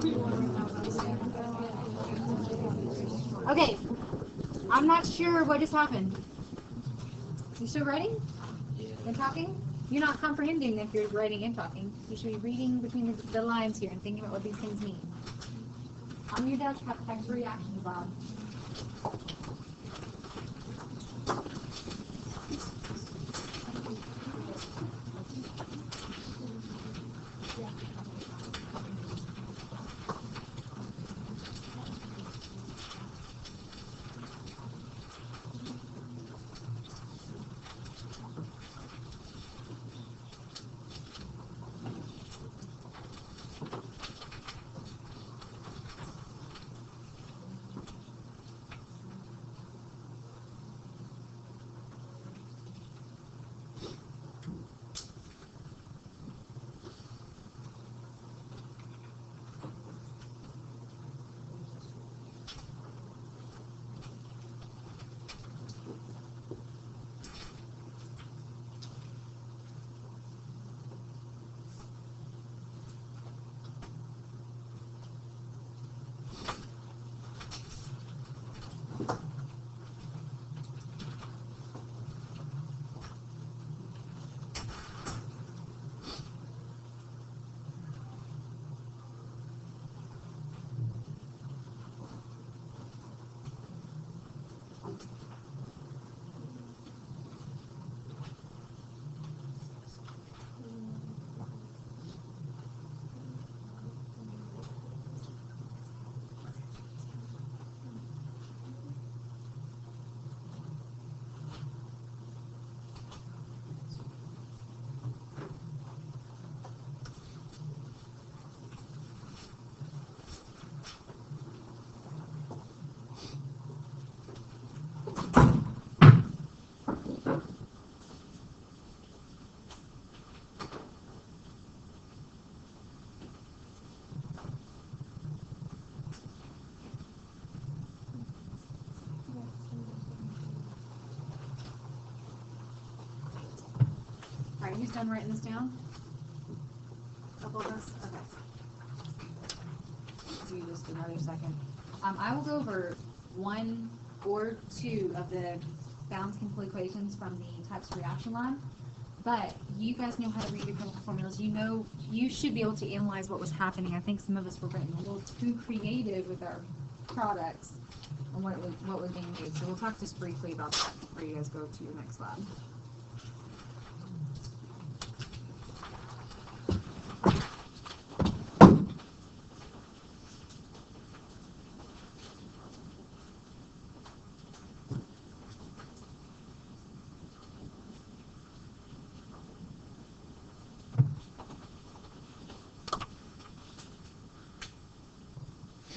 Okay, I'm not sure what just happened. You still writing and talking? You're not comprehending if you're writing and talking. You should be reading between the lines here and thinking about what these things mean. On your desk, have text reactions lab. All right, who's done writing this down? A couple of us? Okay. Do just another second. I will go over 1 or 2 of the Bound's chemical equations from the types of reaction lab. But you guys know how to read your chemical formulas. You know, you should be able to analyze what was happening. I think some of us were getting a little too creative with our products and what was being used. So we'll talk just briefly about that before you guys go to your next lab.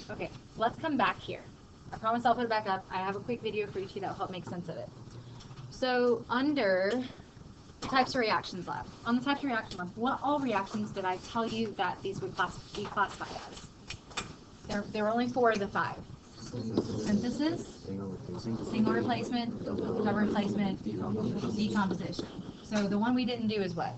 Okay, let's come back here. I promise I'll put it back up. I have a quick video for each of you that will help make sense of it. So under types of reactions lab, on the types of reaction lab, what all reactions did I tell you that these would be classified as? There are only 4 of the 5. Synthesis, single replacement, double replacement, decomposition. So the one we didn't do is what?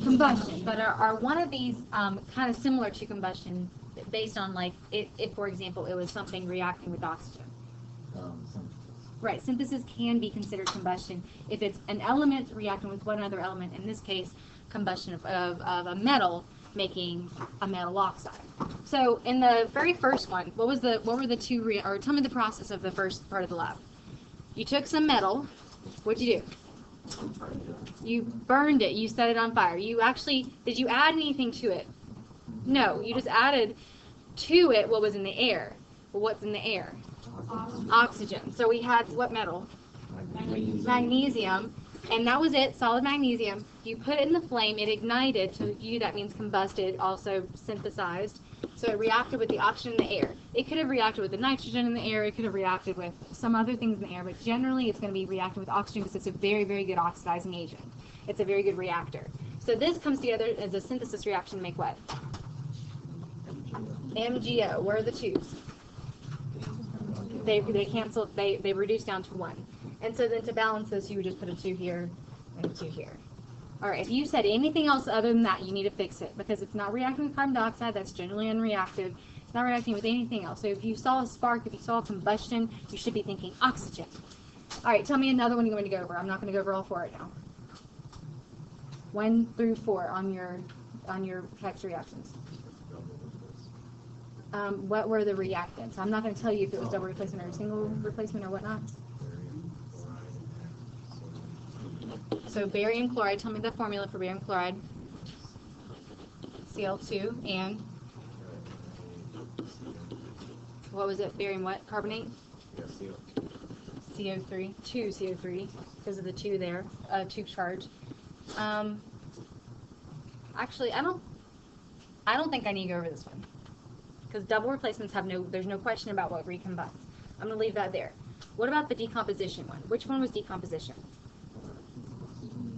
Combustion. But are one of these kind of similar to combustion based on, like, if for example, it was something reacting with oxygen? Right, synthesis can be considered combustion if it's an element reacting with one other element, in this case, combustion of a metal making a metal oxide. So in the very first one, what were the 2, or tell me the process of the first part of the lab. You took some metal, what'd you do? You burned it, you set it on fire. Did you add anything to it? No, you just added to it what was in the air. Well, what's in the air? Oxygen. So we had what metal? Magnesium. And that was it, solid magnesium. You put it in the flame, it ignited. To you, that means combusted, also synthesized. So it reacted with the oxygen in the air. It could have reacted with the nitrogen in the air. It could have reacted with some other things in the air. But generally, it's going to be reacting with oxygen because it's a very, very good oxidizing agent. It's a very good reactor. So this comes together as a synthesis reaction to make what? MgO. Where are the 2's? They cancel. They reduce down to 1. And so then to balance this, you would just put a 2 here and a 2 here. All right, if you said anything else other than that, you need to fix it because it's not reacting with carbon dioxide. That's generally unreactive. It's not reacting with anything else. So if you saw a spark, if you saw a combustion, you should be thinking oxygen. All right, tell me another one you want to go over. I'm not going to go over all four right now. 1 through 4 on your types of reactions. What were the reactants? I'm not going to tell you if it was double replacement or single replacement or whatnot. So barium chloride, tell me the formula for barium chloride. Cl2 and what was it? Barium what? Carbonate? CO3. 2 CO3 because of the 2 there, 2 charge. Actually, I don't think I need to go over this one because double replacements there's no question about what recombusts. I'm going to leave that there. What about the decomposition one? Which one was decomposition?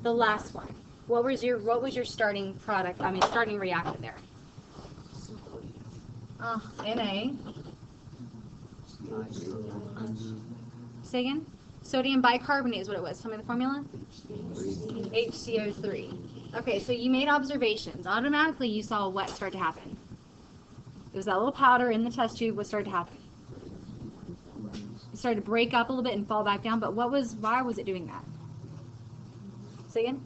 The last one. What was your starting product? I mean, starting reactant there. Na. Say again? Sodium bicarbonate is what it was. Tell me the formula. HCO3. Okay, so you made observations. Automatically, you saw what start to happen. It was that little powder in the test tube. What started to happen? It started to break up a little bit and fall back down. But why was it doing that? Say again?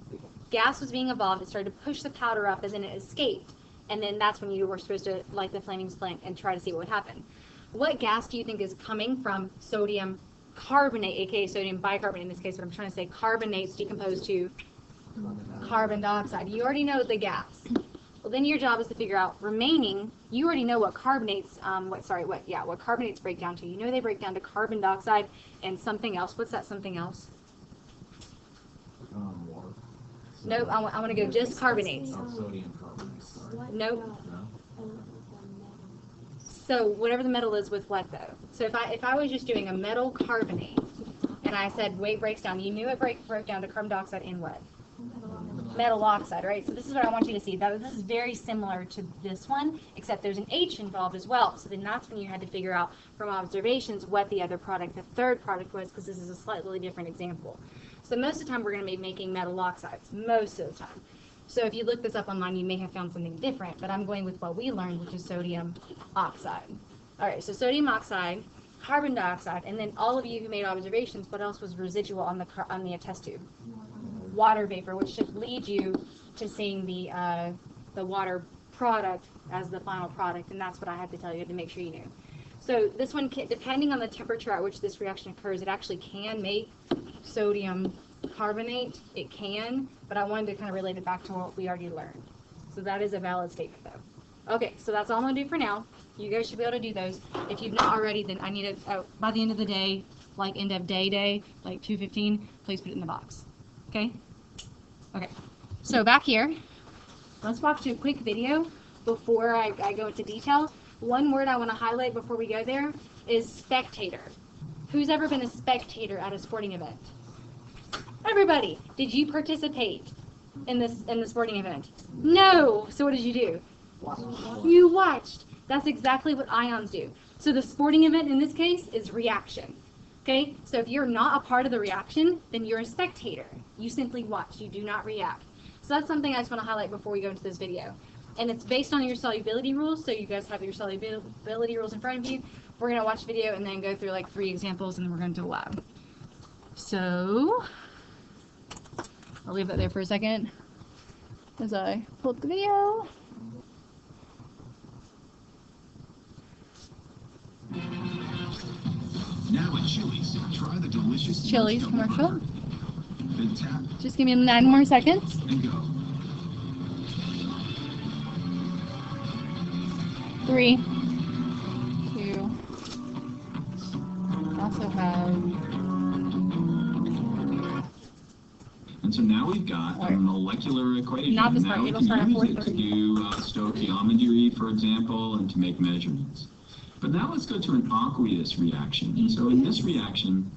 Gas was being evolved. It started to push the powder up as in it escaped. And then that's when you were supposed to light the flaming splint and try to see what would happen. What gas do you think is coming from sodium carbonate, aka sodium bicarbonate in this case, but I'm trying to say carbonates decomposed to carbon dioxide? You already know the gas. Well, then your job is to figure out remaining. You already know what carbonates, what carbonates break down to. You know they break down to carbon dioxide and something else. What's that something else? Water. Nope, I want to go just carbonates. Sodium carbonate. Nope. So whatever the metal is with what though? So if I was just doing a metal carbonate and I said weight breaks down, you knew it broke down to carbon dioxide in what? Metal oxide, right? So this is what I want you to see. This is very similar to this one, except there's an H involved as well. So then that's when you had to figure out from observations what the other product, the third product was, because this is a slightly different example. So most of the time we're going to be making metal oxides, most of the time. So if you look this up online, you may have found something different, but I'm going with what we learned, which is sodium oxide. All right, so sodium oxide, carbon dioxide, and then all of you who made observations, what else was residual on the test tube? Water vapor, which should lead you to seeing the water product as the final product, and that's what I had to tell you to make sure you knew. So this one, depending on the temperature at which this reaction occurs, it actually can make sodium carbonate. It can, but I wanted to kind of relate it back to what we already learned. So that is a valid statement, though. Okay, so that's all I'm going to do for now. You guys should be able to do those. If you've not already, then I need to, by the end of the day, like end of day, like 2:15, please put it in the box. Okay? Okay. So back here, let's watch a quick video before I go into detail. One word I want to highlight before we go there is spectator. Who's ever been a spectator at a sporting event? Everybody. Did you participate in the sporting event? No. So what did you do? You watched. That's exactly what ions do. So the sporting event in this case is reaction. Okay? So if you're not a part of the reaction, then you're a spectator. You simply watch. You do not react. So that's something I just want to highlight before we go into this video. And it's based on your solubility rules, so you guys have your solubility rules in front of you. We're going to watch the video and then go through like 3 examples, and then we're going to the lab. So I'll leave that there for a second as I pull up the video. Now at Chili's, try the delicious Chili's commercial. Then tap Just give me 9 more seconds. and go. 3, 2. Also have. And so now we've got a molecular equation. Not this now part. we It'll can start at use it to 4:30. do stoichiometry, for example, and to make measurements. But now let's go to an aqueous reaction. And so in this reaction,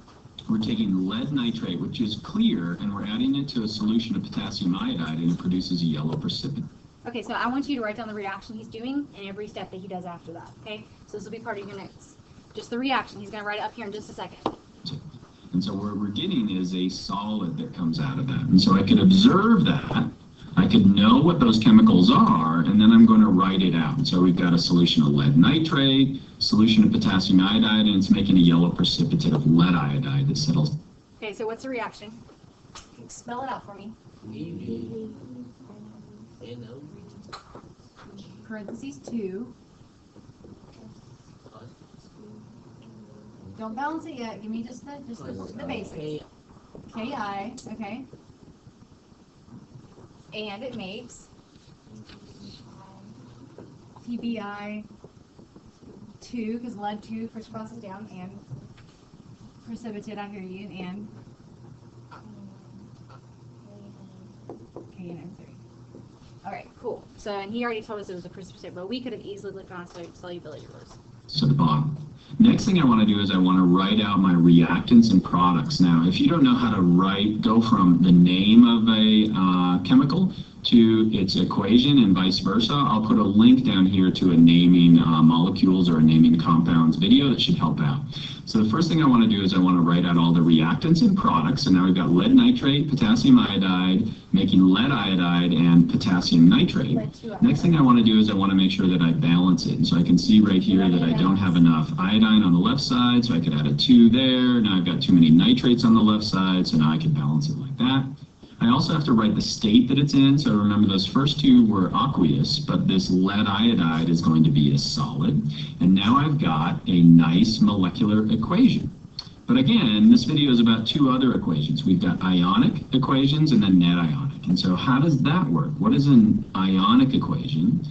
we're taking lead nitrate, which is clear, and we're adding it to a solution of potassium iodide, and it produces a yellow precipitant. Okay, so I want you to write down the reaction he's doing and every step that he does after that, okay? So this will be part of your notes. Just the reaction. He's going to write it up here in just a second. And so what we're getting is a solid that comes out of that. And so I could observe that. I could know what those chemicals are, and then I'm going to write it out. And so we've got a solution of lead nitrate, solution of potassium iodide, and it's making a yellow precipitate of lead iodide that settles. Okay, so what's the reaction? Spell it out for me. Parentheses 2. Don't balance it yet. Give me just the basics. Ki, okay. And it makes TBI 2, because lead 2 first crosses down, and precipitate, I hear you, and KN3. Alright, cool. So, and he already told us it was a precipitate, but we could have easily looked on solubility rules. To the bottom. Next thing I want to do is I want to write out my reactants and products. Now, if you don't know how to go from the name of a chemical to its equation and vice versa, I'll put a link down here to a naming molecules or a naming compounds video that should help out. So the first thing I want to do is I want to write out all the reactants and products. So now we've got lead nitrate, potassium iodide, making lead iodide, and potassium nitrate. Next thing I want to do is I want to make sure that I balance it. And so I can see right here that I don't have enough iodine on the left side, so I could add a 2 there. Now I've got too many nitrates on the left side, so now I can balance it like that. I also have to write the state that it's in. So remember, those first two were aqueous, but this lead iodide is going to be a solid. And now I've got a nice molecular equation. But again, this video is about two other equations. We've got ionic equations and then net ionic. And so how does that work? What is an ionic equation?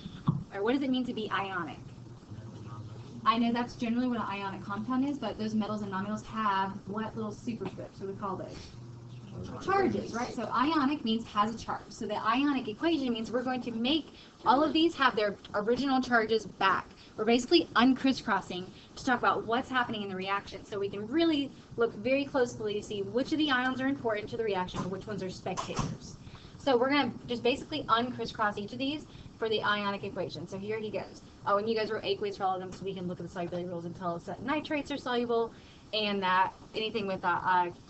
Or what does it mean to be ionic? I know that's generally what an ionic compound is, but those metals and nonmetals have what little superscripts? What do we call those? Charges, right? So ionic means has a charge. So the ionic equation means we're going to make all of these have their original charges back. We're basically uncrisscrossing to talk about what's happening in the reaction, so we can really look very closely to see which of the ions are important to the reaction and which ones are spectators. So we're going to just basically uncrisscross each of these for the ionic equation. So here he goes. Oh, and you guys wrote aqueous for all of them, so we can look at the solubility rules and tell us that nitrates are soluble and that anything with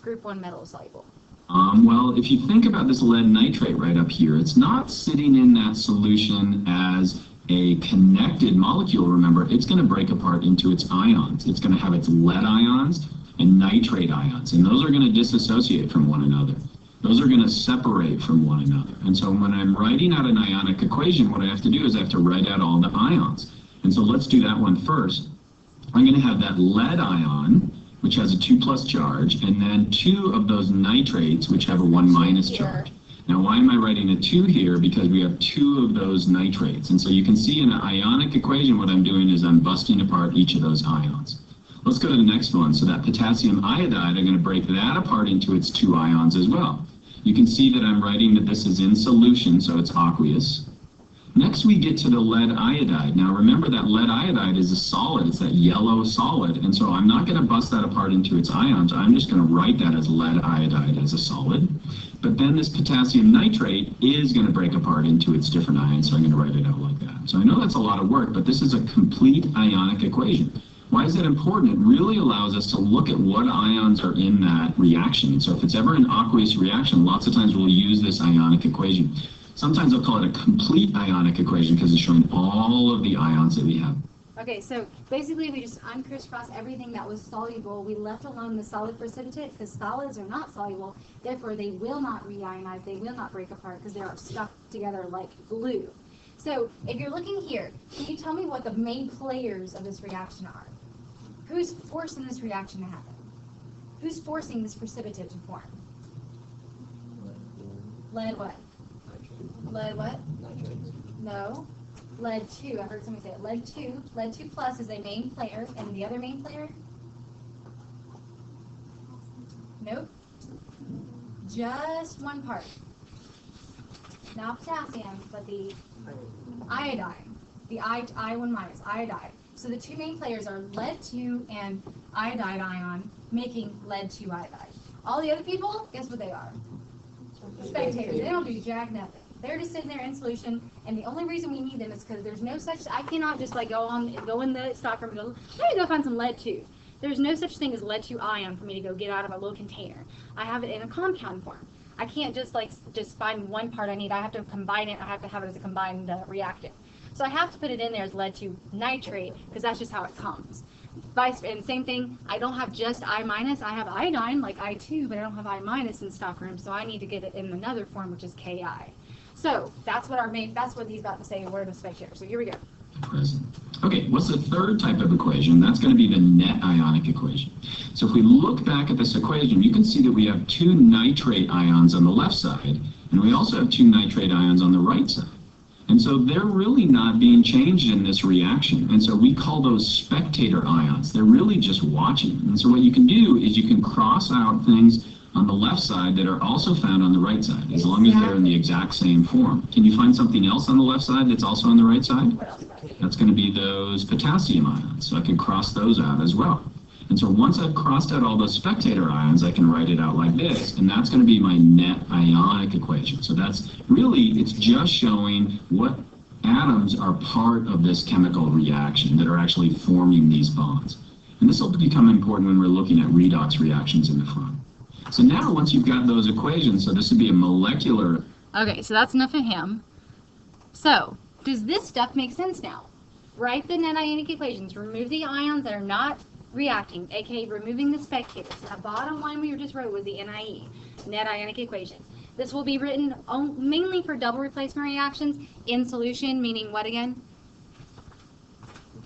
group 1 metal is soluble. Well, if you think about this lead nitrate right up here, it's not sitting in that solution as a connected molecule. Remember, it's going to break apart into its ions. It's going to have its lead ions and nitrate ions, and those are going to disassociate from one another. Those are going to separate from one another. And so when I'm writing out an ionic equation, what I have to do is I have to write out all the ions. And so let's do that one first. I'm going to have that lead ion, which has a 2+ charge, and then 2 of those nitrates, which have a 1- charge. Now, why am I writing a 2 here? Because we have 2 of those nitrates. And so you can see in an ionic equation, what I'm doing is I'm busting apart each of those ions. Let's go to the next one. So that potassium iodide, I'm going to break that apart into its 2 ions as well. You can see that I'm writing that this is in solution, so it's aqueous. Next, we get to the lead iodide. Now, remember that lead iodide is a solid. It's that yellow solid. And so I'm not going to bust that apart into its ions. I'm just going to write that as lead iodide as a solid. But then this potassium nitrate is going to break apart into its different ions, so I'm going to write it out like that. So I know that's a lot of work, but this is a complete ionic equation. Why is that important? It really allows us to look at what ions are in that reaction. And so if it's ever an aqueous reaction, lots of times we'll use this ionic equation. Sometimes I'll call it a complete ionic equation because it's showing all of the ions that we have. Okay, so basically we just uncrisscross everything that was soluble. We left alone the solid precipitate because solids are not soluble. Therefore, they will not reionize. They will not break apart because they are stuck together like glue. So if you're looking here, can you tell me what the main players of this reaction are? Who's forcing this reaction to happen? Who's forcing this precipitate to form? Lead what? Lead what? No. Lead 2. I heard somebody say it. Lead 2. Lead 2 plus is a main player. And the other main player? Nope. Just one part. Not potassium, but the iodine. The I1-, iodide. So the 2 main players are lead 2 and iodide ion, making lead 2 iodide. All the other people, guess what they are? Spectators. They don't do jack nothing. They're just sitting there in solution, and the only reason we need them is because there's no such. I cannot just like go in the stock room and go, let me go find some lead 2. There's no such thing as lead 2 ion for me to go get out of a little container. I have it in a compound form. I can't just find one part I need. I have to combine it. I have to have it as a combined reactant. So I have to put it in there as lead 2 nitrate because that's just how it comes. And same thing, I don't have just I-. I have iodine like I2, but I don't have I- in stock room, so I need to get it in another form, which is Ki. So that's what he's about to say in word of spectator. So here we go. Present. Okay, what's the third type of equation? That's going to be the net ionic equation. So if we look back at this equation, you can see that we have 2 nitrate ions on the left side, and we also have 2 nitrate ions on the right side. And so they're really not being changed in this reaction. And so we call those spectator ions. They're really just watching. And so what you can do is you can cross out things on the left side that are also found on the right side, as long as they're in the exact same form. Can you find something else on the left side that's also on the right side? That's going to be those potassium ions. So I can cross those out as well. And so once I've crossed out all those spectator ions, I can write it out like this, and that's going to be my net ionic equation. So that's really, it's just showing what atoms are part of this chemical reaction that are actually forming these bonds. And this will become important when we're looking at redox reactions in the front. So now once you've got those equations, so this would be a molecular... Okay, so that's enough of him. So, does this stuff make sense now? Write the net ionic equations, remove the ions that are not reacting, aka removing the spectators. The bottom line we just wrote was the NIE, net ionic equation. This will be written mainly for double replacement reactions in solution, meaning what again?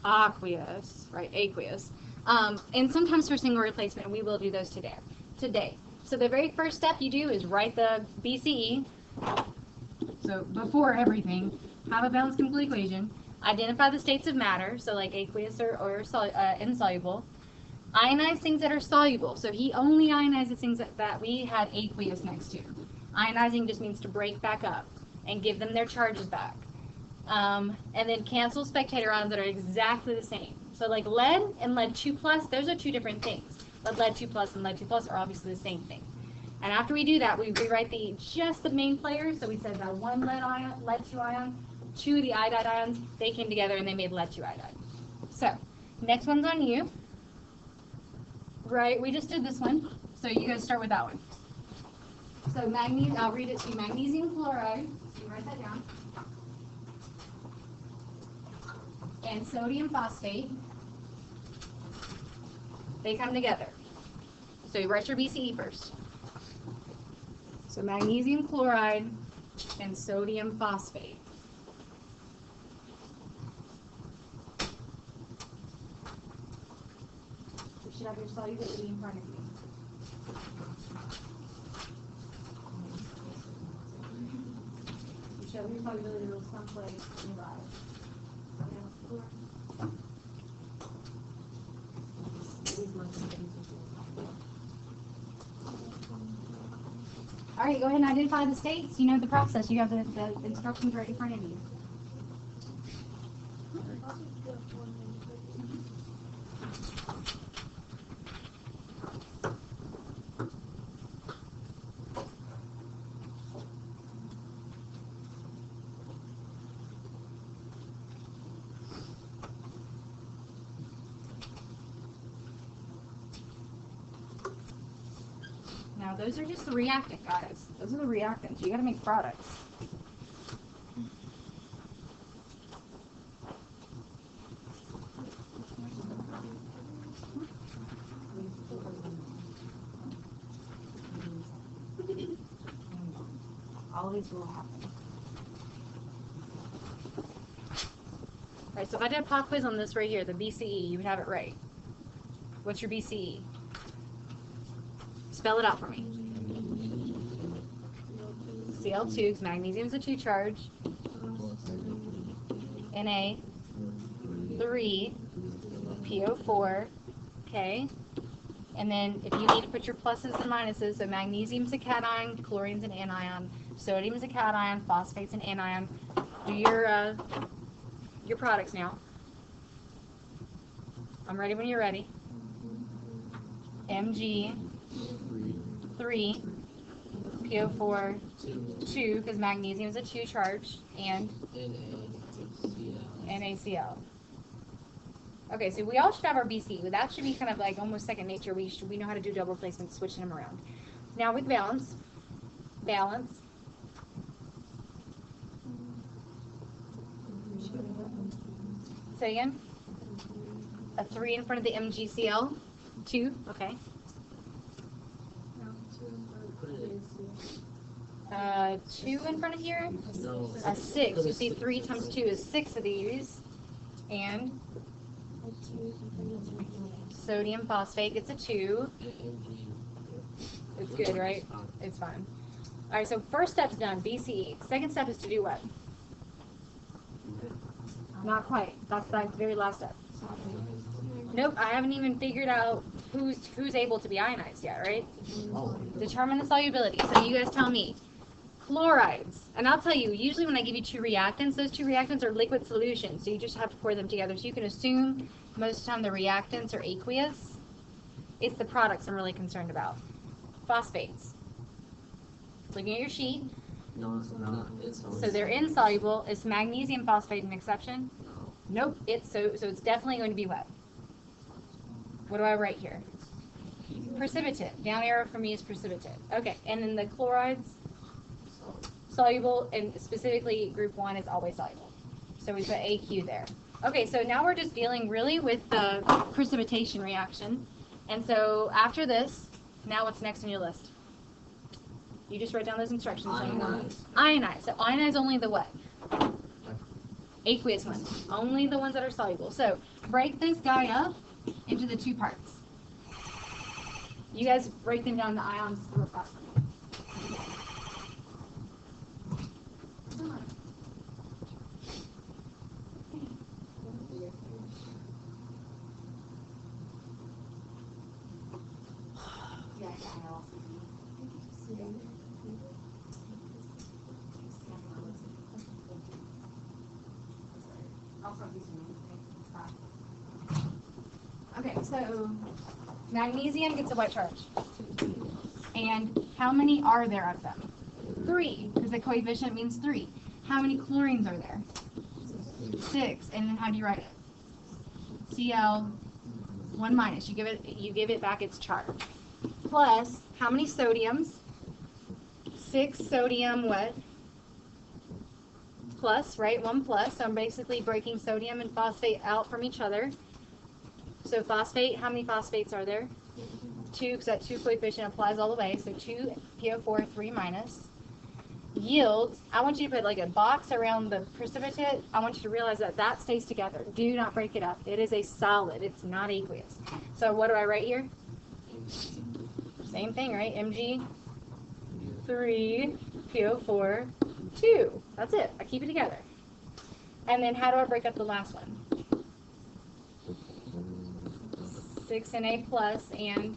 Aqueous, right, aqueous. And sometimes for single replacement, and we will do those today. So the very first step you do is write the BCE. So before everything, have a balanced chemical equation. Identify the states of matter, so like aqueous or insoluble. Ionize things that are soluble. So he only ionizes things that we had aqueous next to. Ionizing just means to break back up and give them their charges back. And then cancel spectator ions that are exactly the same. So like lead and lead 2+, those are two different things. But lead 2+ and lead 2+ are obviously the same thing. And after we do that, we rewrite just the main players. So we said that one lead 2 ion, 2 of the iodide ions, they came together and they made lead 2 iodide. So next one's on you. Right, we just did this one. So you guys start with that one. So magnesium, I'll read it to you. Magnesium chloride, so you write that down. And sodium phosphate. They come together. So you write your BCE first. So magnesium chloride and sodium phosphate. You should have your solubility in front of you. You should have your solubility someplace nearby. All right, go ahead and identify the states. You know the process. You have the instructions right in front of you. Now, those are just the reactant, guys. Those are the reactants. You got to make products. All of these will happen. All right, so if I did a pop quiz on this right here, the BCE, you would have it right. What's your BCE? Spell it out for me. Cl2, because magnesium is a 2 charge. Na3, PO4, okay? And then if you need to put your pluses and minuses, so magnesium's a cation, chlorine's an anion, sodium's a cation, phosphate's an anion. Do your products now. I'm ready when you're ready. Mg3, PO4, 2, because magnesium is a 2 charge, and NaCl. Okay, so we all should have our BC. But that should be kind of like almost second nature. We know how to do double replacement, switching them around. Now with balance. Say again. A 3 in front of the MgCl. 2. Okay. 2 in front of here. No. A 6. You see 3 times 2 is 6 of these. And sodium phosphate gets a 2. It's good, right? It's fine. All right, so first step's done, BCE. Second step is to do what? Not quite. That's the very last step. Nope, I haven't even figured out who's able to be ionized yet, right? Determine the solubility. So you guys tell me. Chlorides. And I'll tell you, usually when I give you 2 reactants, those 2 reactants are liquid solutions. So you just have to pour them together. So you can assume most of the time the reactants are aqueous. It's the products I'm really concerned about. Phosphates. Looking at your sheet. No, it's not. So they're insoluble. Is magnesium phosphate an exception? Nope. So it's definitely going to be wet. What do I write here? Precipitate. Down arrow for me is precipitate. Okay, and then the chlorides, soluble, and specifically group 1 is always soluble. So we put AQ there. Okay, so now we're just dealing really with the precipitation reaction. And so after this, now what's next on your list? You just write down those instructions. Ionize. Ionize. So ionize only the what? Aqueous ones. Only the ones that are soluble. So break this guy up into the 2 parts. You guys break them down to ions real fast. Okay, so magnesium gets a what charge? And how many are there of them? 3, because the coefficient means 3. How many chlorines are there? 6. And then how do you write it? Cl 1 minus. You give it back its charge. Plus, how many sodiums? 6 sodium what? Plus, right? 1 plus. So I'm basically breaking sodium and phosphate out from each other. So phosphate, how many phosphates are there? 2, because that 2 coefficient applies all the way. So 2 PO4, 3 minus. Yield, I want you to put like a box around the precipitate. I want you to realize that that stays together. Do not break it up. It is a solid. It's not aqueous. So what do I write here? Same thing, right? Mg, 3, PO4, 2. That's it. I keep it together. And then how do I break up the last one? 6 Na plus and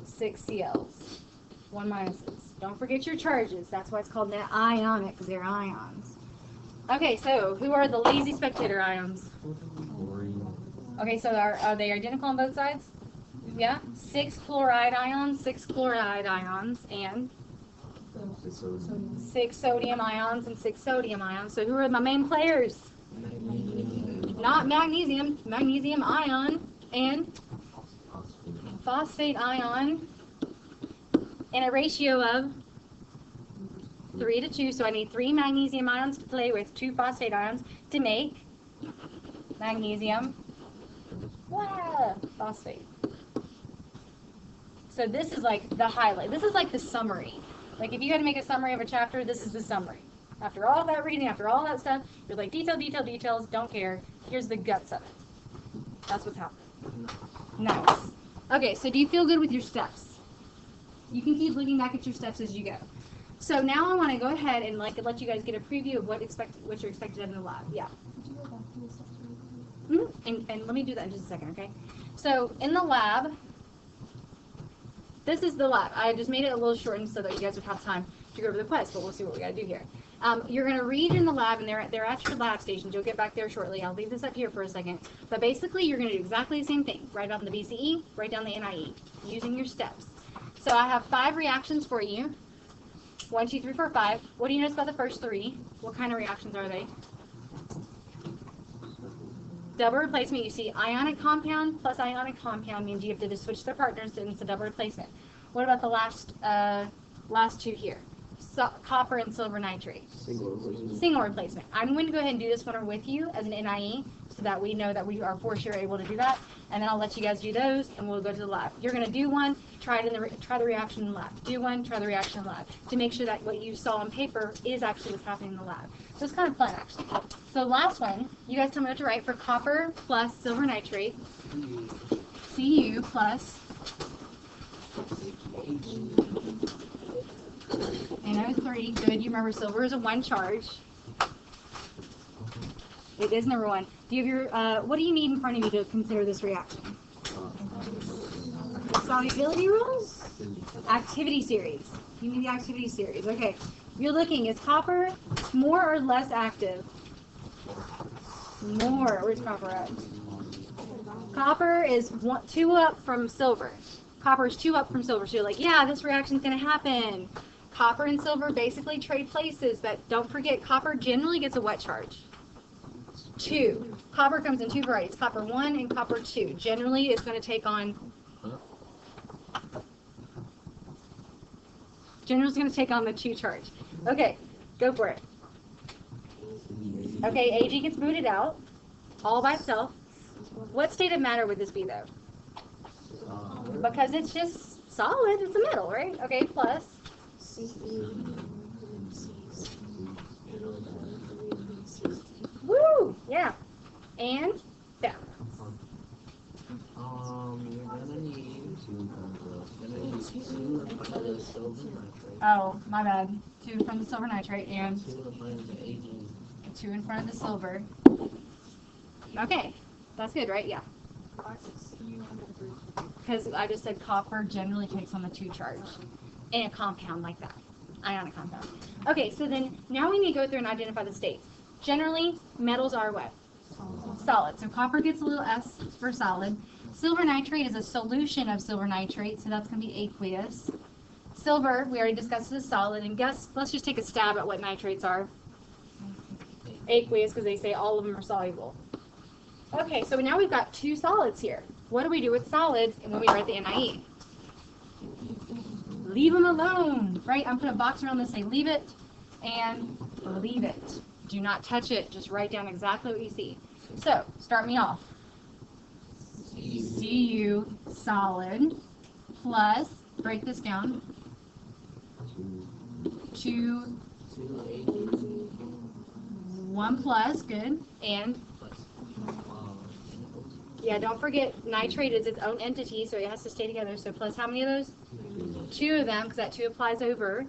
6 Cls. 1 minuses. Don't forget your charges. That's why it's called net ionic, because they're ions. Okay, so who are the lazy spectator ions? Okay, so are they identical on both sides? Yeah? 6 chloride ions, 6 chloride ions, and 6 sodium ions and 6 sodium ions. So who are my main players? Not magnesium. Magnesium ion and phosphate ion in a ratio of 3 to 2. So I need 3 magnesium ions to play with 2 phosphate ions to make magnesium phosphate. So this is like the highlight. This is like the summary. Like if you had to make a summary of a chapter, this is the summary. After all that reading, after all that stuff, you're like details, don't care. Here's the guts of it. That's what's happening. Nice. Okay, so do you feel good with your steps? You can keep looking back at your steps as you go. So now I want to go ahead and let you guys get a preview of what you're expected in the lab. Yeah. And let me do that in just a second, okay? So in the lab, this is the lab. I just made it a little shortened so that you guys would have time to go over the quest, but we'll see what we got to do here. You're going to read in the lab, and they're at your lab stations. You'll get back there shortly. I'll leave this up here for a second. But basically, you're going to do exactly the same thing. Write down the BCE, write down the NIE, using your steps. So I have 5 reactions for you. 1, 2, 3, 4, 5. What do you notice about the first 3? What kind of reactions are they? Double replacement, you see ionic compound plus ionic compound means you have to just switch their partners and it's a double replacement. What about the last two here? So, copper and silver nitrate. Single replacement. I'm going to go ahead and do this one with you as an NIE so that we know that we are for sure able to do that. And then I'll let you guys do those and we'll go to the lab. You're going to do one, try the reaction in the lab. Do one, try the reaction in the lab to make sure that what you saw on paper is actually what's happening in the lab. So it's kind of fun actually. So last one, you guys tell me what to write for copper plus silver nitrate. Cu plus NO3. Good. You remember silver is a 1 charge. It is number 1. Do you have your, what do you need in front of you to consider this reaction? The solubility rules? Activity series. You need the activity series. Okay. You're looking, is copper more or less active? More. Where's copper at? Copper is 2 up from silver. Copper is 2 up from silver. So you're like, yeah, this reaction's going to happen. Copper and silver basically trade places, but don't forget, copper generally gets a wet charge. 2. Copper comes in 2 varieties, copper 1 and copper 2. Generally, it's going to take on the 2 charge. Okay, go for it. Okay, Ag gets booted out all by itself. What state of matter would this be, though? Because it's just solid, it's a metal, right? Okay, plus. Woo! Yeah. And down. You're gonna need 2 in front of the silver nitrate. Oh, my bad. 2 from the silver nitrate and 2 in front of the Ag. 2 in front of the silver. Okay, that's good, right? Yeah. Because I just said copper generally takes on the 2 charge in a compound like that, ionic compound. Okay, so then now we need to go through and identify the states. Generally, metals are what? Solid. So copper gets a little S for solid. Silver nitrate is a solution of silver nitrate, so that's going to be aqueous. Silver, we already discussed, is solid. And guess, let's just take a stab at what nitrates are. Aqueous, because they say all of them are soluble. Okay, so now we've got 2 solids here. What do we do with solids when we write the NIE? Leave them alone, right? I'm putting a box around this, say leave it and leave it. Do not touch it. Just write down exactly what you see. So, start me off. Cu solid plus, break this down, 2, 1 plus, good, and yeah, don't forget, nitrate is its own entity, so it has to stay together. So plus how many of those? 2 of them, because that 2 applies over.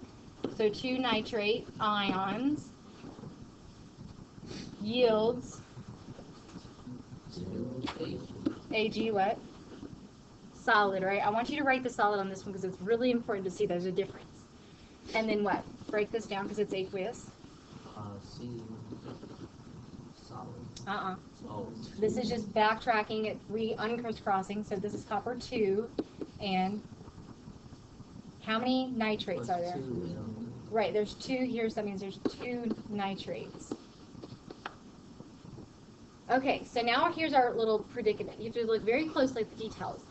So 2 nitrate ions yields Ag what? Solid, right? I want you to write the solid on this one because it's really important to see there's a difference. And then what? Break this down because it's aqueous. C. Solid. Oh. This is just backtracking it, uncrossing. So this is copper 2, and how many nitrates are there? 2. Right, there's 2 here, so that means there's 2 nitrates. Okay, so now here's our little predicament. You have to look very closely at the details.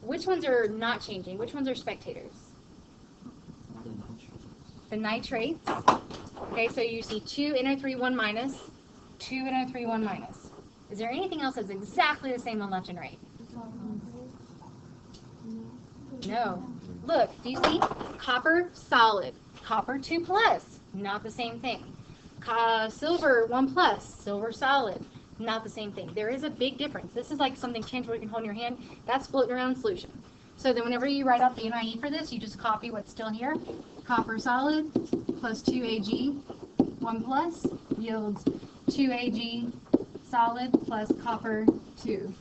Which ones are not changing? Which ones are spectators? The nitrates. Okay, so you see 2 NO3 1 minus, 2 NO3 1 minus. Is there anything else that's exactly the same on left and right? No. Look, do you see? Copper solid. Copper 2 plus, not the same thing. Silver 1 plus, silver solid, not the same thing. There is a big difference. This is like something tangible you can hold in your hand. That's floating around in solution. So then whenever you write out the NIE for this, you just copy what's still here. Copper solid plus 2 Ag 1 plus yields 2 Ag solid plus copper 2.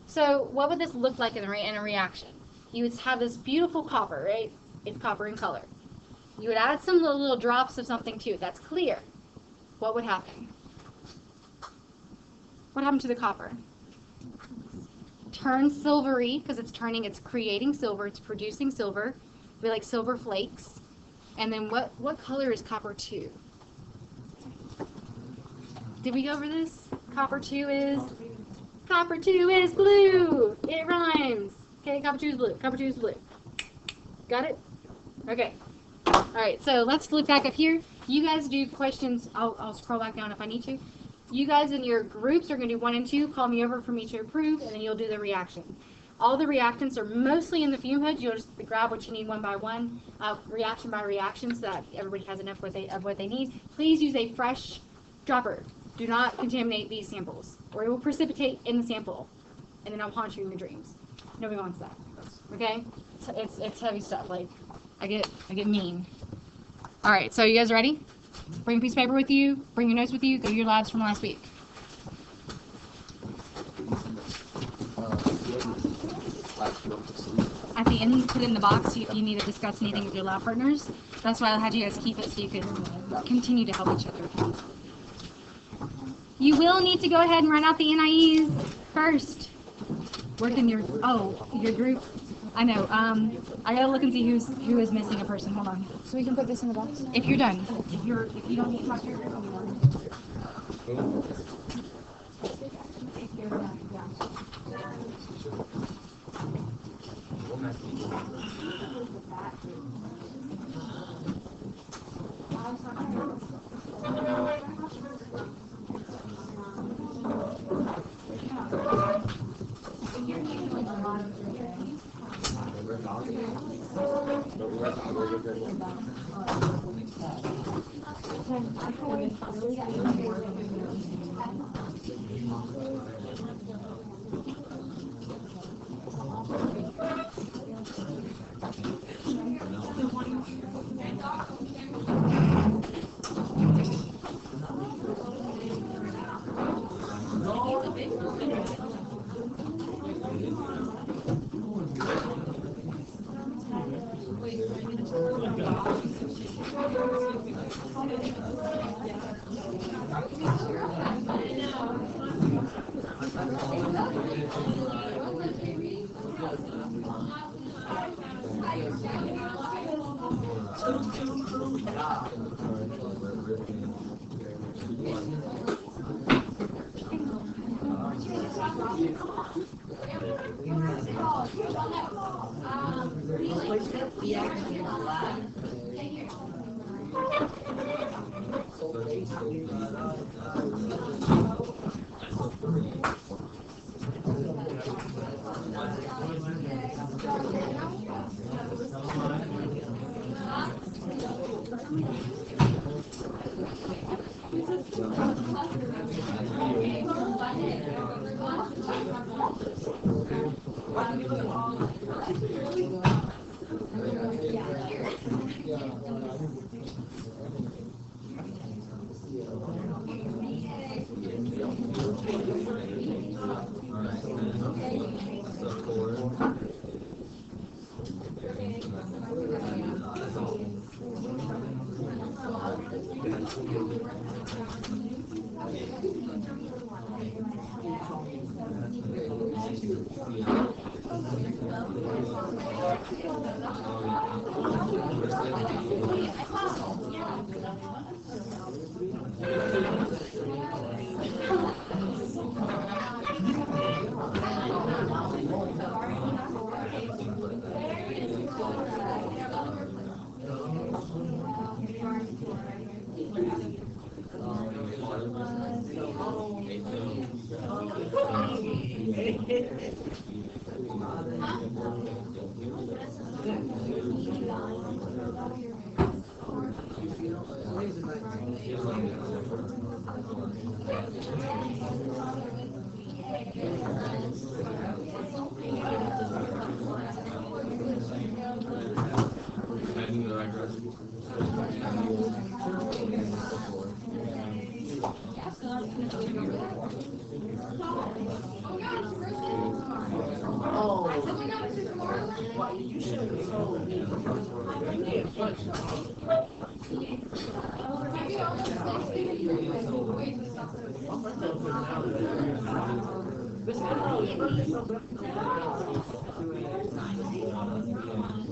So what would this look like in a reaction? You would have this beautiful copper, right? It's copper in color. You would add some little drops of something to it. That's clear. What would happen? What happened to the copper? Turns silvery because it's creating silver. It's producing silver. It'd be like silver flakes. And then what color is copper 2? Did we go over this? Copper 2 is blue. It rhymes. Okay, copper 2 is blue. Copper 2 is blue. Got it? Okay. All right, so let's look back up here. You guys do questions. I'll scroll back down if I need to. You guys in your groups are going to do 1 and 2. Call me over for me to approve, and then you'll do the reaction. All the reactants are mostly in the fume hood. You'll just grab what you need one by one, reaction by reaction, so that everybody has enough of what they need. Please use a fresh dropper. Do not contaminate these samples, or it will precipitate in the sample, and then I'll haunt you in your dreams. Nobody wants that. Okay? It's heavy stuff. Like I get mean. All right, so you guys ready? Bring a piece of paper with you. Bring your notes with you. Go to your labs from last week. At the end, put it in the box if you need to discuss anything with your lab partners. That's why I had you guys keep it so you can continue to help each other. You will need to go ahead and write out the NIEs first. Work in your group. I know. I gotta look and see who is missing a person. Hold on. So we can put this in the box? If you're done. If you don't need to talk to your group anymore.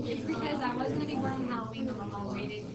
It's because I wasn't a big wearing Halloween, but I'm all rated.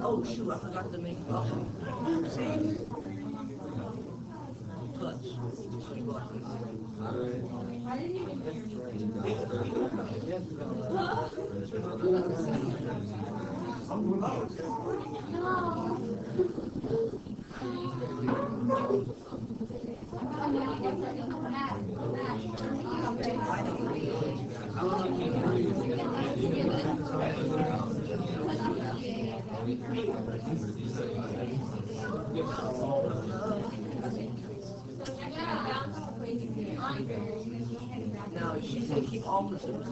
Oh shoot, I forgot to make clutch. say keep all participants.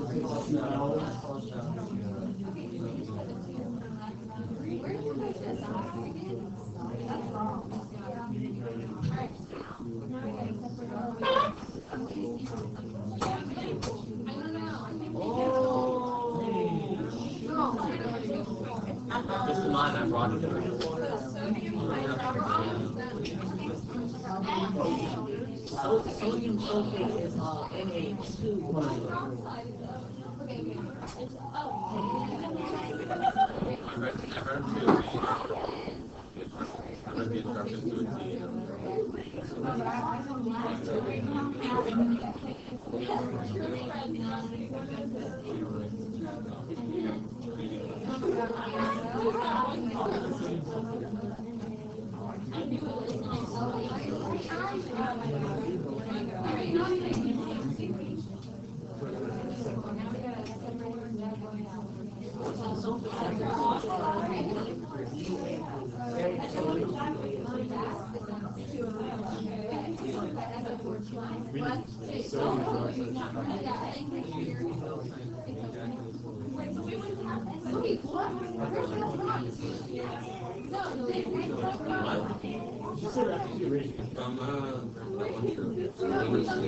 This is mine, I brought it. Sodium sulfate is Na2. I read the instructions to it.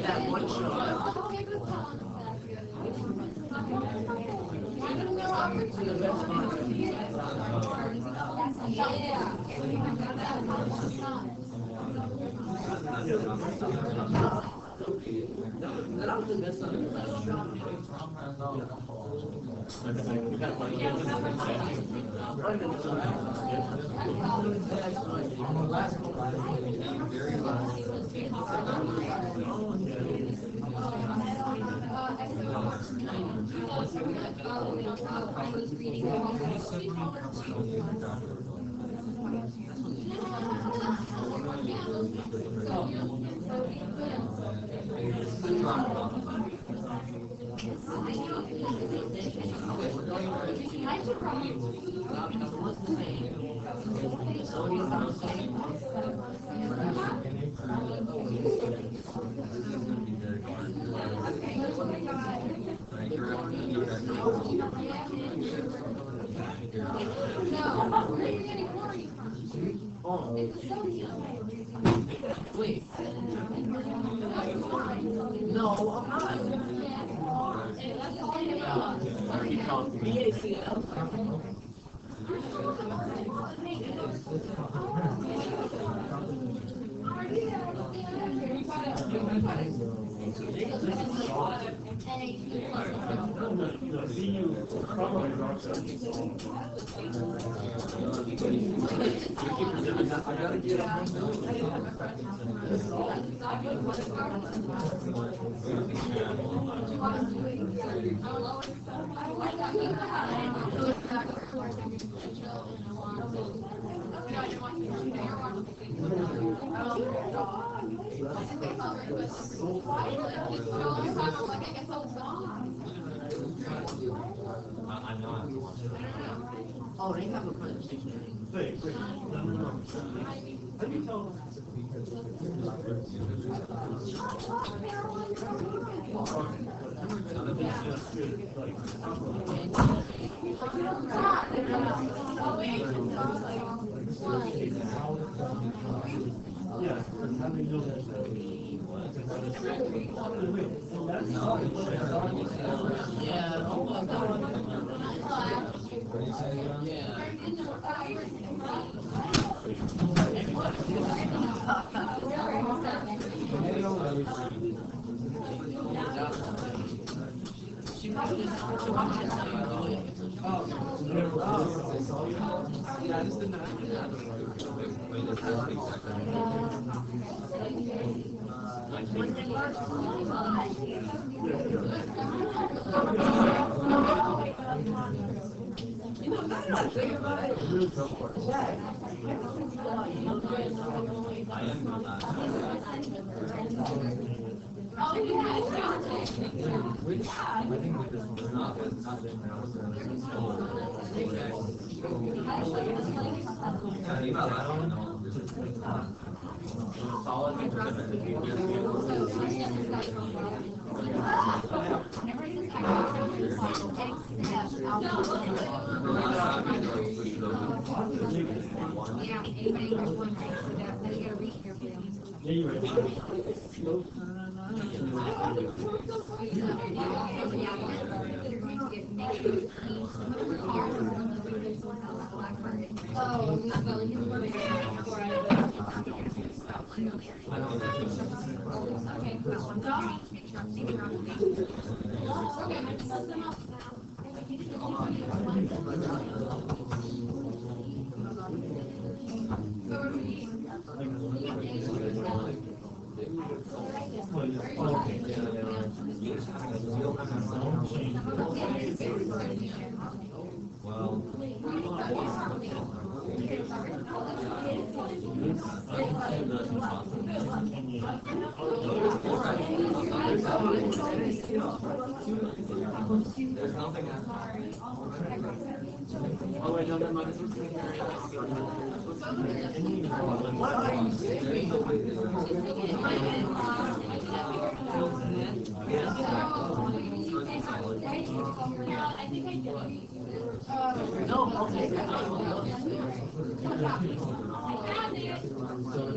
That one shot. That was the best Wait. No, I'm not. BACL. Oh, they have a presentation. Yeah, oh my God. Solid Oh, wait, no, never mind.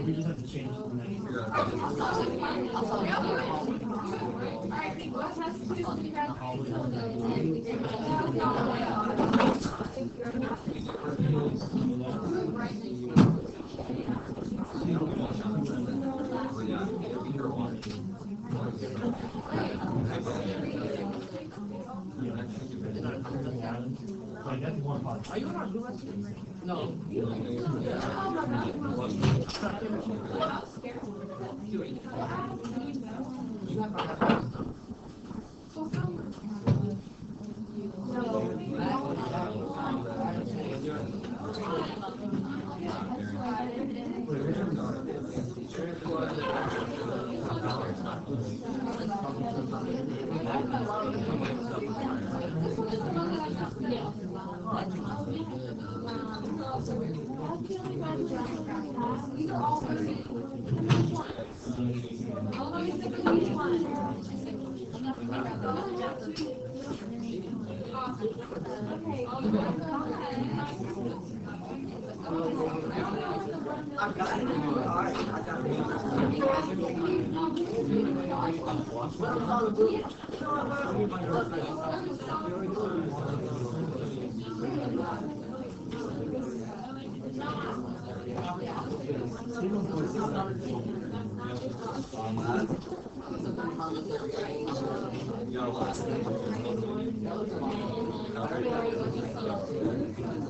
We just have to change the name. Like that's one part. Are you on our blue list? No.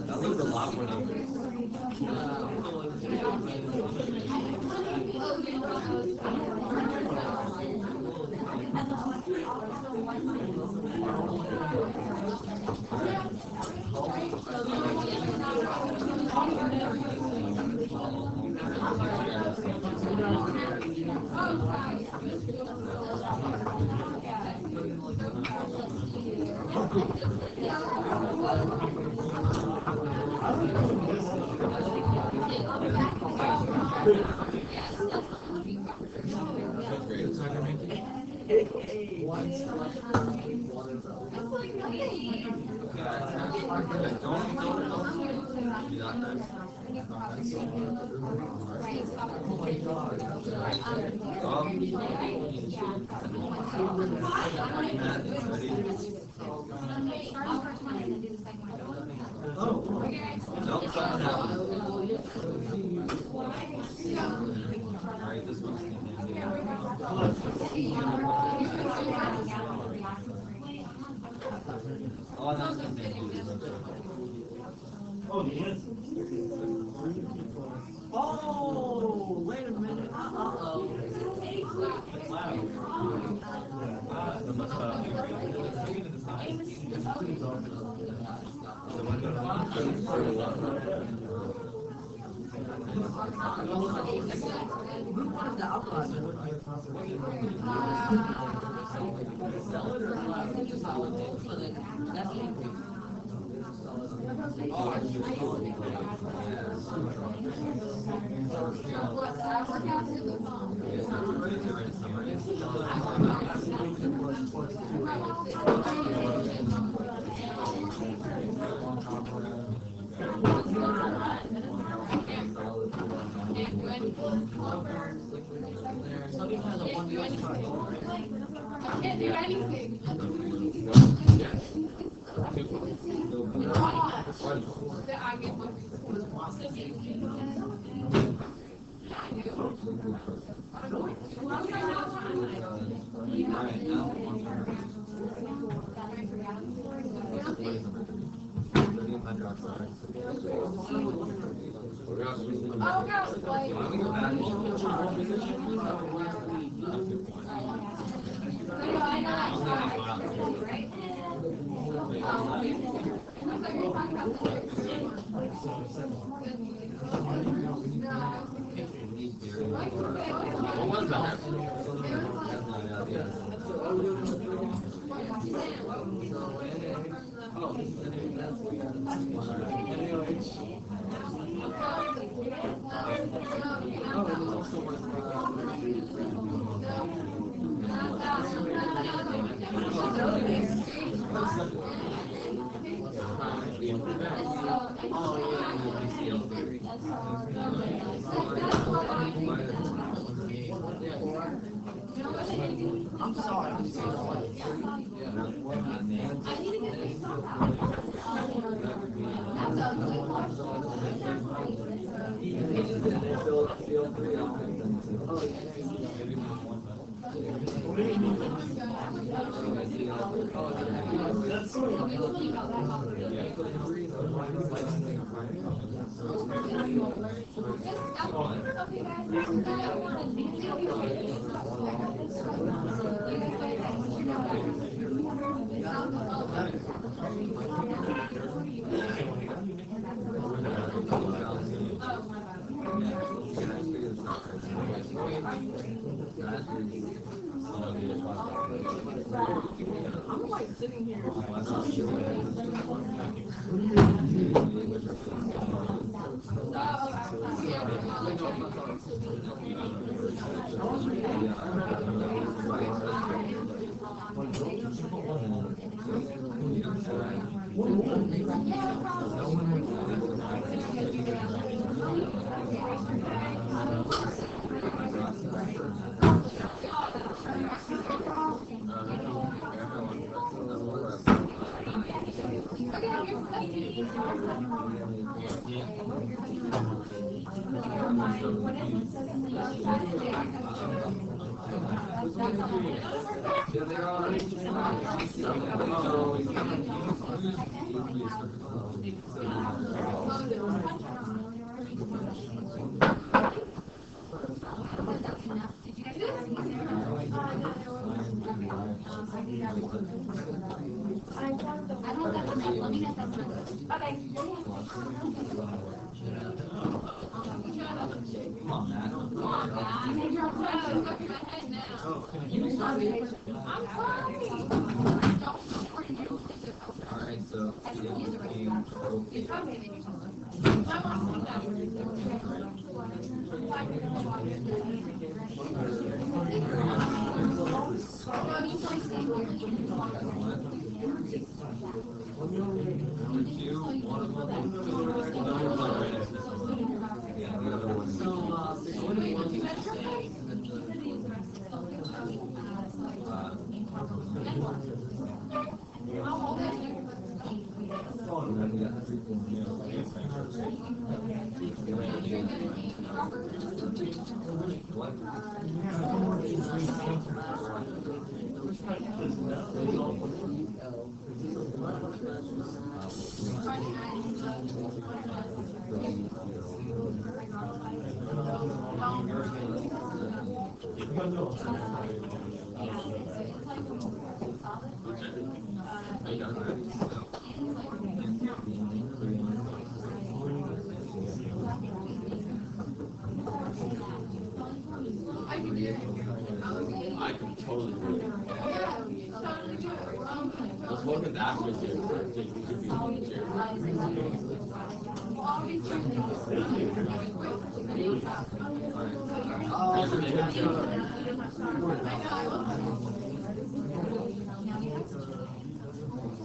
That looks a lot more than Oh, yes. Oh, wait a minute. Uh-oh. Can't do anything. I'm sorry. I'm like sitting here. I can totally agree. Let's look at that with you. I think we could be here.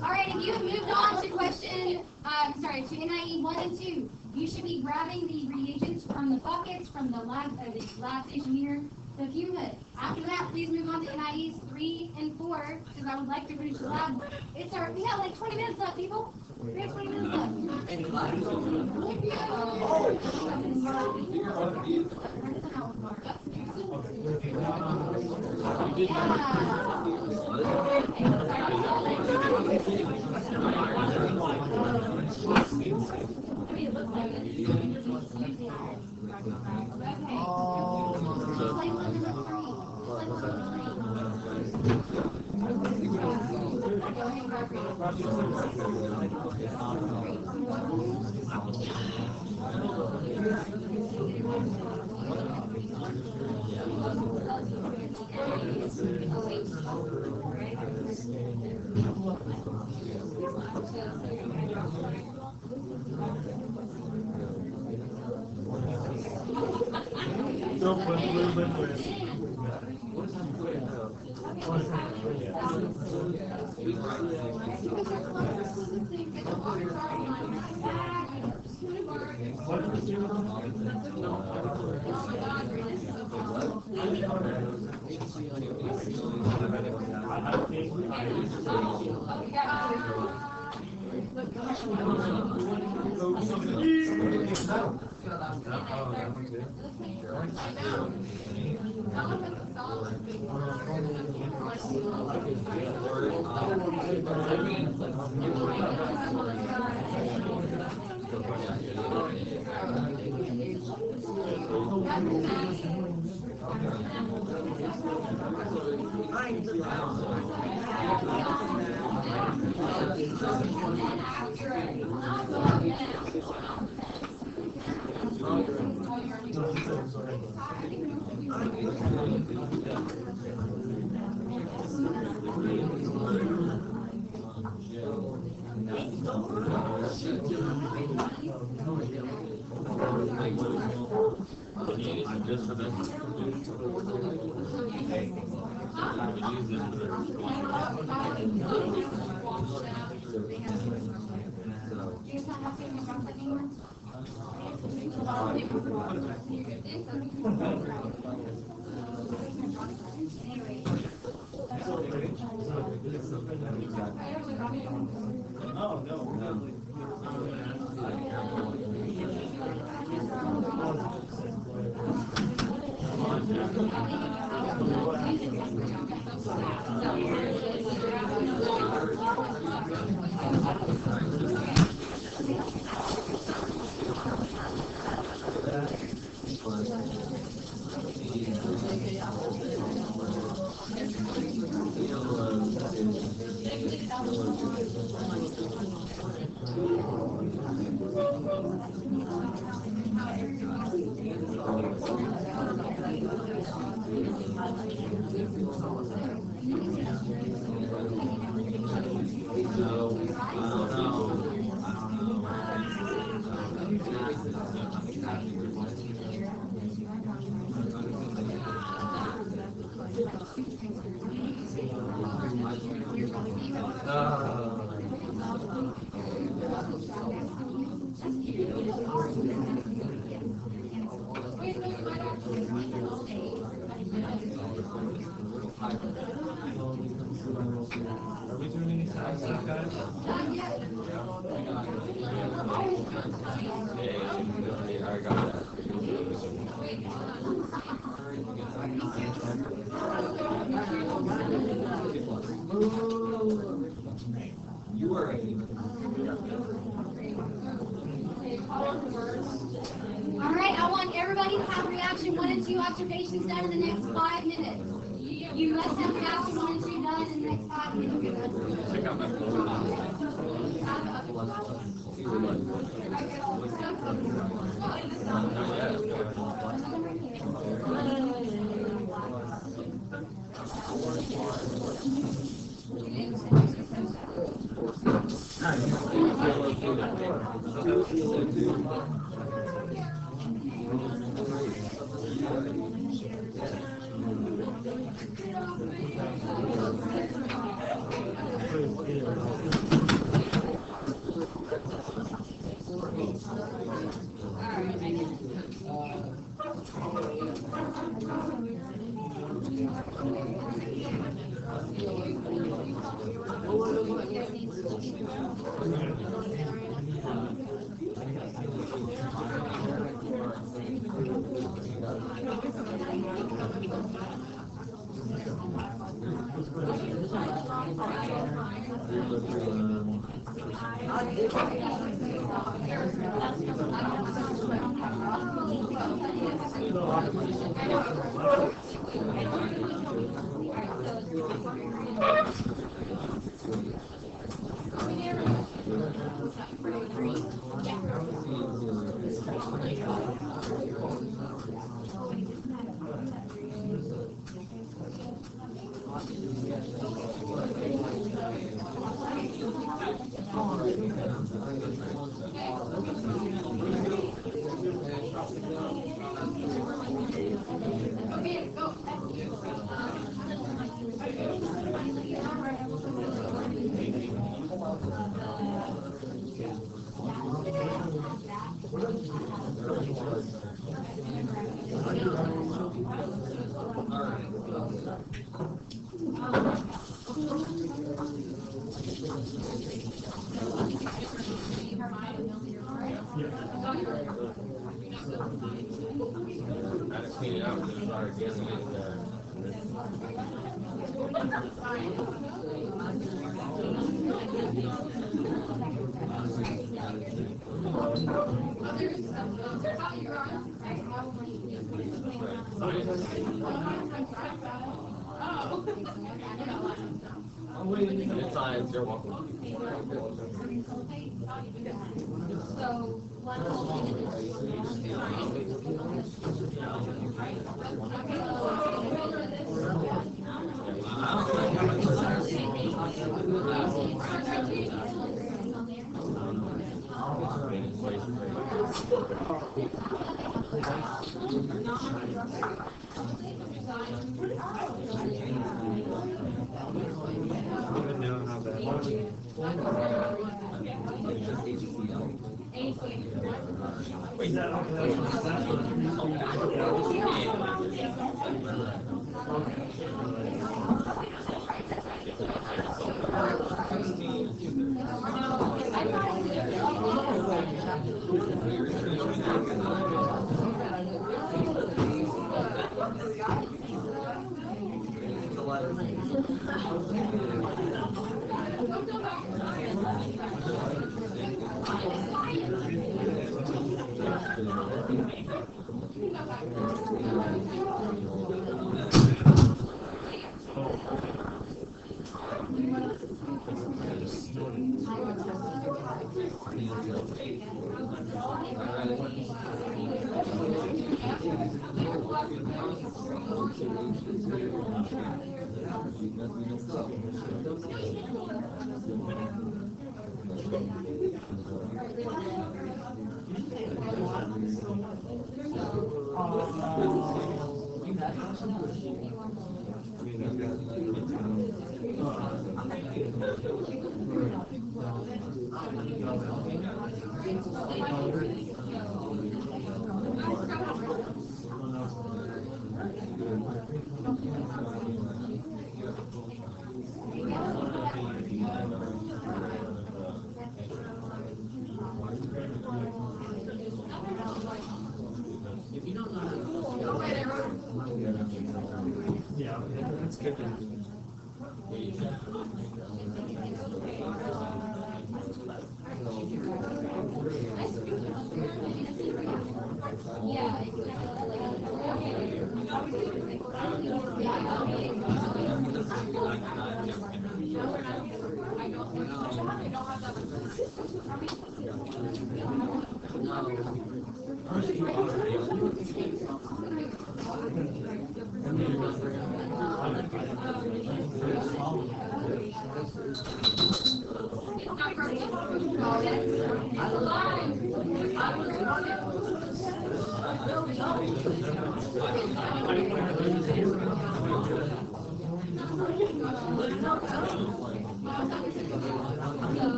All right, if you have moved on to to NIE 1 and 2, you should be grabbing the reagents from the buckets from the lab station here. So if you would, after that, please move on to NIEs 3 and 4, because I would like to finish the lab. We have like 20 minutes left, people. We have 20 minutes left. All right, I want everybody to have reaction 1 and 2 observations done in the next 5 minutes. You must have reaction 1 and 2 done in the next 5 minutes.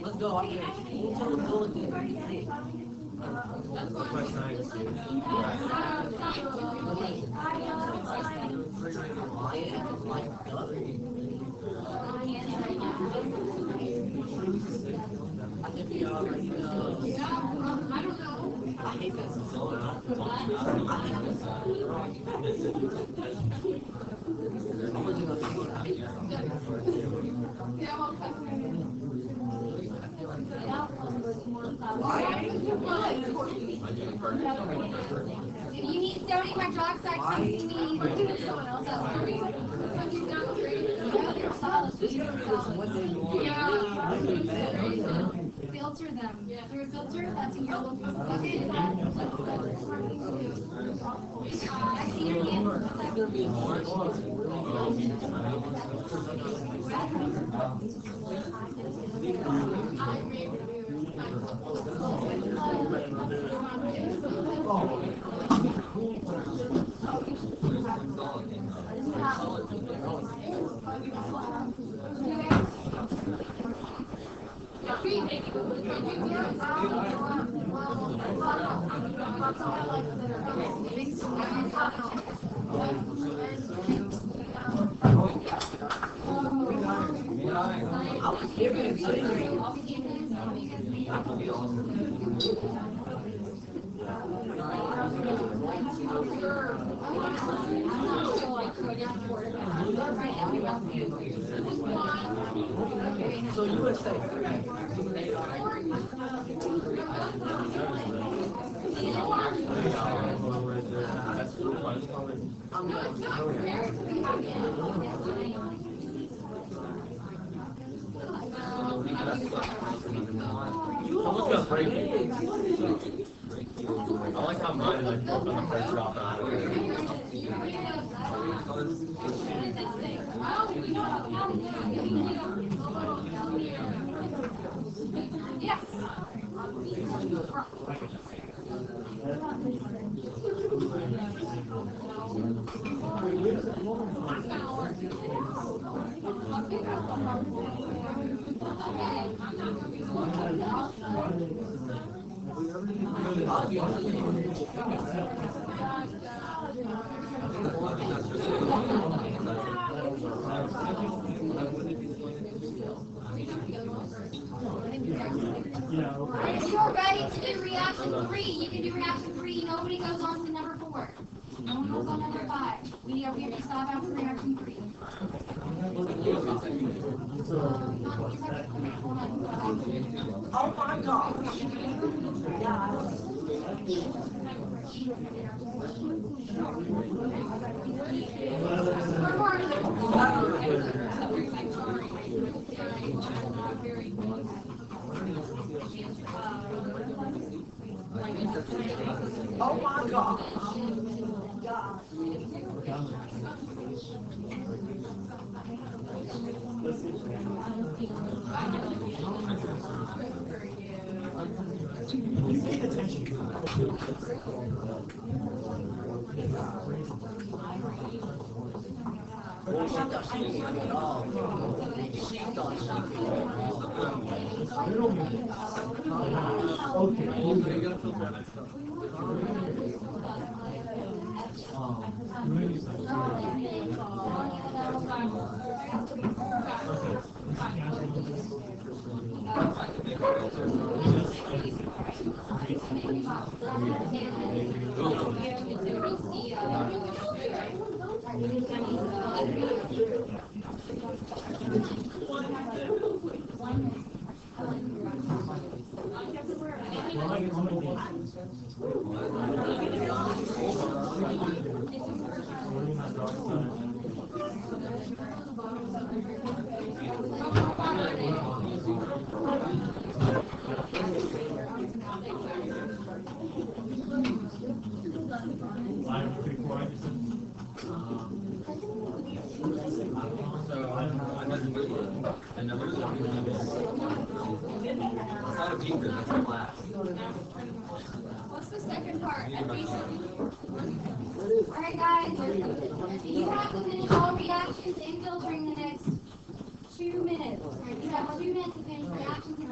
Let's go. I'm here. I hate this. If you need sodium hydroxide, come see me. Filter them. Through a filter, that's in your local bucket. I see your hand. So you would say, Someone's gonna break it. I like how mine like broke on the first drop out of it. Yes. If you're ready to do reaction 3, you can do reaction 3. Nobody goes on to number 4. No one goes on number 5. We have to stop after reaction 3. oh my God. Oh my God. Okay. What's the second part? Alright guys, you have to finish all reactions and filtering the next 2 minutes. You have 2 minutes to finish reactions and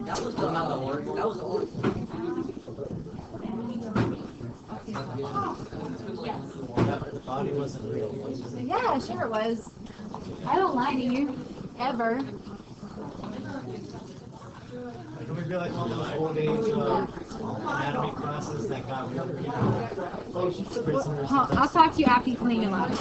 That was the amount of work. That was all. The body wasn't real. Yeah, sure it was. I don't lie to you. Ever. Can we be like one of those old age anatomy classes that got rid of prisoners? I'll talk to you after you clean your lab.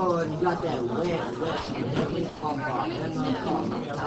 Oh, you got that wet pump on.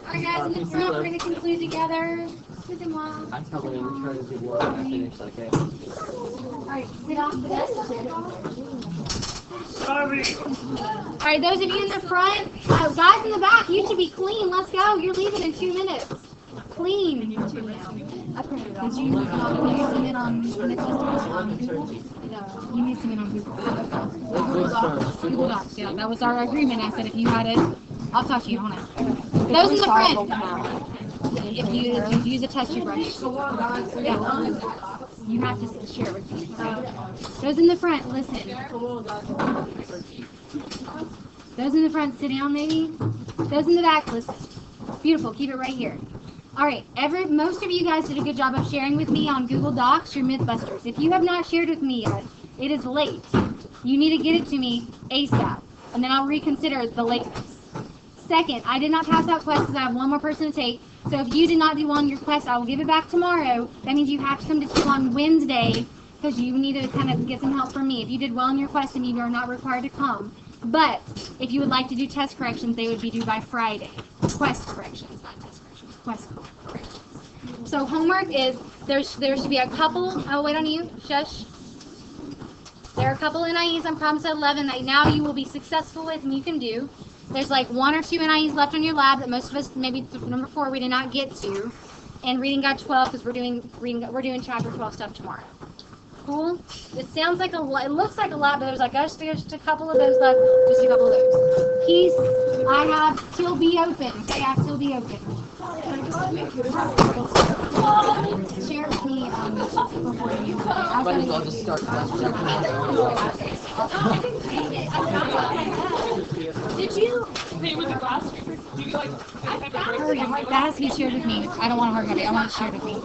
Alright guys, in the front, we're going to conclude together. Sit them off. I'm telling you, we try to do work and I finish, okay? Alright, sit off the Alright, those of you in the front, guys in the back, you should be clean. Let's go. You're leaving in 2 minutes. Clean. Okay. Did you submit on Google? You need to submit on Google. Google Docs, yeah. That was our agreement. I said if you had it, I'll talk to you. Hold on. Those in the front. If you use a test tube brush, yeah, you have to share it with me. Those in the front, listen. Those in the front, sit down maybe. Those in the back, listen. Beautiful, keep it right here. Alright, most of you guys did a good job of sharing with me on Google Docs your Mythbusters. If you have not shared with me yet, it is late. You need to get it to me ASAP, and then I'll reconsider the lateness. Second, I did not pass out quests because I have one more person to take. So if you did not do well on your quest, I will give it back tomorrow. That means you have to come to school on Wednesday because you need to kind of get some help from me. If you did well on your quest, then you are not required to come. But if you would like to do test corrections, they would be due by Friday. Quest corrections, not test corrections. Quest corrections. So homework is, there should be a couple, I'll wait on you, shush. There are a couple NIEs on Problem Set 11 that now you will be successful with and you can do. There's like 1 or 2 NIEs left on your lab that most of us, maybe number 4, we did not get to. And reading guide 12 because we're doing chapter 12 stuff tomorrow. Cool? It sounds like a lot, it looks like a lot, but there's like just a couple of those left, just a couple of those. Keys, I have till be open. Okay, I have till be open. Share with me before you. Might as well just start Did you? That has to be shared with me. I don't want a hard copy. I want it shared with me.